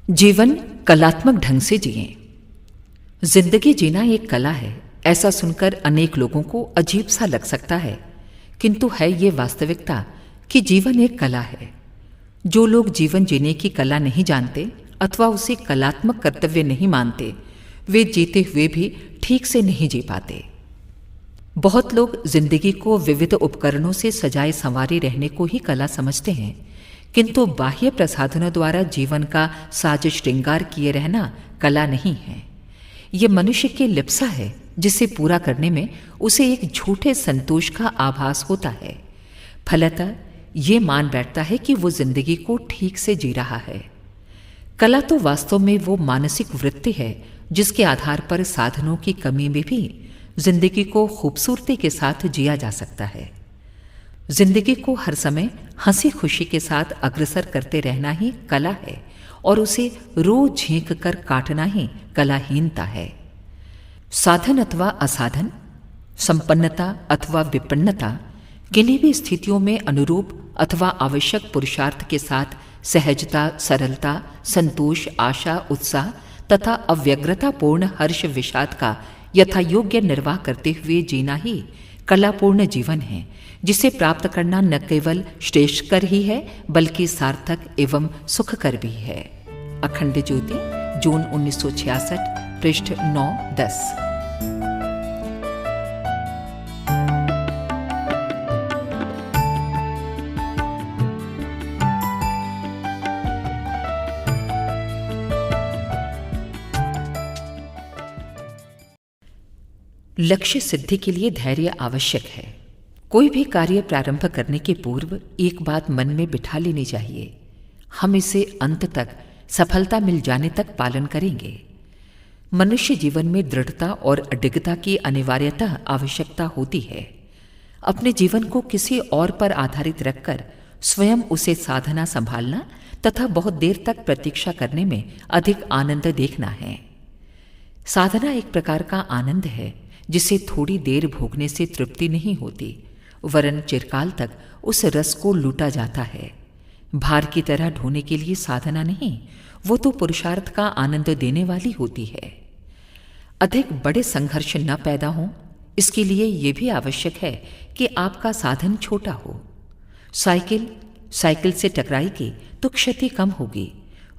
जीवन कलात्मक ढंग से जिएं। जिंदगी जीना एक कला है, ऐसा सुनकर अनेक लोगों को अजीब सा लग सकता है, किंतु है ये वास्तविकता कि जीवन एक कला है। जो लोग जीवन जीने की कला नहीं जानते अथवा उसे कलात्मक कर्तव्य नहीं मानते, वे जीते हुए भी ठीक से नहीं जी पाते। बहुत लोग जिंदगी को विविध उपकरणों से सजाए संवारे रहने को ही कला समझते हैं, किंतु बाह्य प्रसाधनों द्वारा जीवन का साज श्रृंगार किए रहना कला नहीं है। ये मनुष्य की लिप्सा है, जिसे पूरा करने में उसे एक झूठे संतोष का आभास होता है। फलतः ये मान बैठता है कि वो जिंदगी को ठीक से जी रहा है। कला तो वास्तव में वो मानसिक वृत्ति है जिसके आधार पर साधनों की कमी में भी जिंदगी को खूबसूरती के साथ जिया जा सकता है। जिंदगी को हर समय हंसी खुशी के साथ अग्रसर करते रहना ही कला है, और उसे रोज झींक कर काटना ही कलाहीनता है। साधन अथवा असाधन, संपन्नता अथवा विपन्नता किन्हीं भी स्थितियों में अनुरूप अथवा आवश्यक पुरुषार्थ के साथ सहजता, सरलता, संतोष, आशा, उत्साह तथा अव्यग्रतापूर्ण हर्ष विषाद का यथायोग्य निर्वाह करते हुए जीना ही कलापूर्ण जीवन है, जिसे प्राप्त करना न केवल श्रेष्ठकर ही है बल्कि सार्थक एवं सुखकर भी है। अखंड ज्योति, जून 1966, पृष्ठ 9-10। लक्ष्य सिद्धि के लिए धैर्य आवश्यक है। कोई भी कार्य प्रारंभ करने के पूर्व एक बात मन में बिठा लेनी चाहिए, हम इसे अंत तक सफलता मिल जाने तक पालन करेंगे। मनुष्य जीवन में दृढ़ता और अडिगता की अनिवार्यतः आवश्यकता होती है। अपने जीवन को किसी और पर आधारित रखकर स्वयं उसे साधना संभालना तथा बहुत देर तक प्रतीक्षा करने में अधिक आनंद देखना है। साधना एक प्रकार का आनंद है जिसे थोड़ी देर भोगने से तृप्ति नहीं होती, वरन चिरकाल तक उस रस को लूटा जाता है। भार की तरह ढोने के लिए साधना नहीं, वो तो पुरुषार्थ का आनंद देने वाली होती है। अधिक बड़े संघर्ष न पैदा हों, इसके लिए ये भी आवश्यक है कि आपका साधन छोटा हो। साइकिल से टकराएगी तो क्षति कम होगी,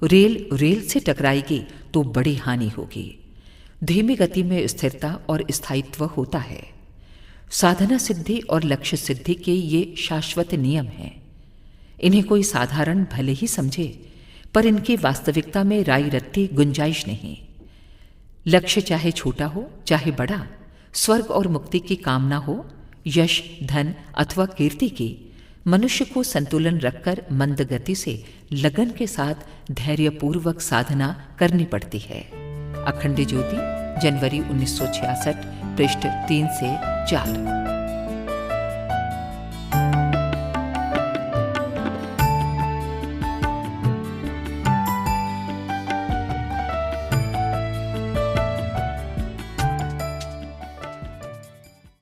रेल से टकराएगी तो बड़ी हानि होगी। धीमी गति में स्थिरता और स्थायित्व होता है। साधना सिद्धि और लक्ष्य सिद्धि के ये शाश्वत नियम हैं। इन्हें कोई साधारण भले ही समझे, पर इनकी वास्तविकता में राई रत्ती गुंजाइश नहीं। लक्ष्य चाहे छोटा हो चाहे बड़ा, स्वर्ग और मुक्ति की कामना हो, यश, धन अथवा कीर्ति की, मनुष्य को संतुलन रखकर मंद गति से लगन के साथ धैर्यपूर्वक साधना करनी पड़ती है। अखंड ज्योति, जनवरी 1966, पृष्ठ 3 से 4।